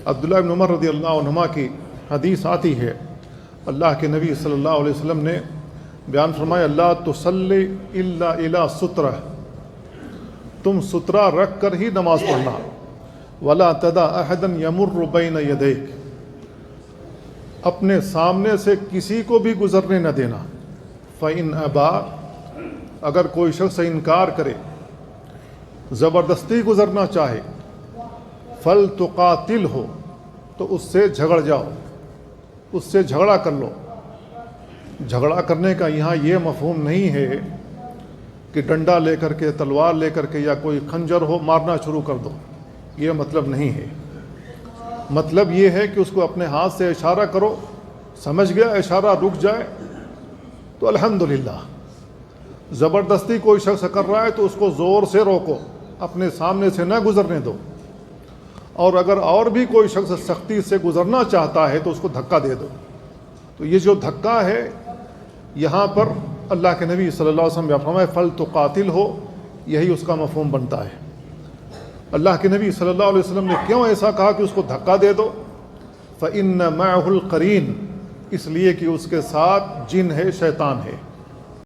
عبداللہ بن عمر رضی اللہ عنہما کی حدیث آتی ہے، اللہ کے نبی صلی اللہ علیہ وسلم نے بیان فرمایا، اللہ تصلی الا الی سترہ، تم سترہ رکھ کر ہی نماز پڑھنا، ولا تدع احدا یمر بین یدیک، اپنے سامنے سے کسی کو بھی گزرنے نہ دینا، فإن ابا، اگر کوئی شخص انکار کرے، زبردستی گزرنا چاہے، فلتقاتل ہو، تو اس سے جھگڑ جاؤ، اس سے جھگڑا کر لو۔ جھگڑا کرنے کا یہاں یہ مفہوم نہیں ہے کہ ڈنڈا لے کر کے، تلوار لے کر کے، یا کوئی خنجر ہو مارنا شروع کر دو، یہ مطلب نہیں ہے۔ مطلب یہ ہے کہ اس کو اپنے ہاتھ سے اشارہ کرو، سمجھ گیا اشارہ رک جائے تو الحمدللہ۔ زبردستی کوئی شخص کر رہا ہے تو اس کو زور سے روکو، اپنے سامنے سے نہ گزرنے دو، اور اگر اور بھی کوئی شخص سختی سے گزرنا چاہتا ہے تو اس کو دھکا دے دو۔ تو یہ جو دھکا ہے یہاں پر اللہ کے نبی صلی اللہ علیہ وسلم نے فرمایا فلتقاتل ہو، یہی اس کا مفہوم بنتا ہے۔ اللہ کے نبی صلی اللہ علیہ وسلم نے کیوں ایسا کہا کہ اس کو دھکا دے دو؟ فإن معه القرین، اس لیے کہ اس کے ساتھ جن ہے، شیطان ہے۔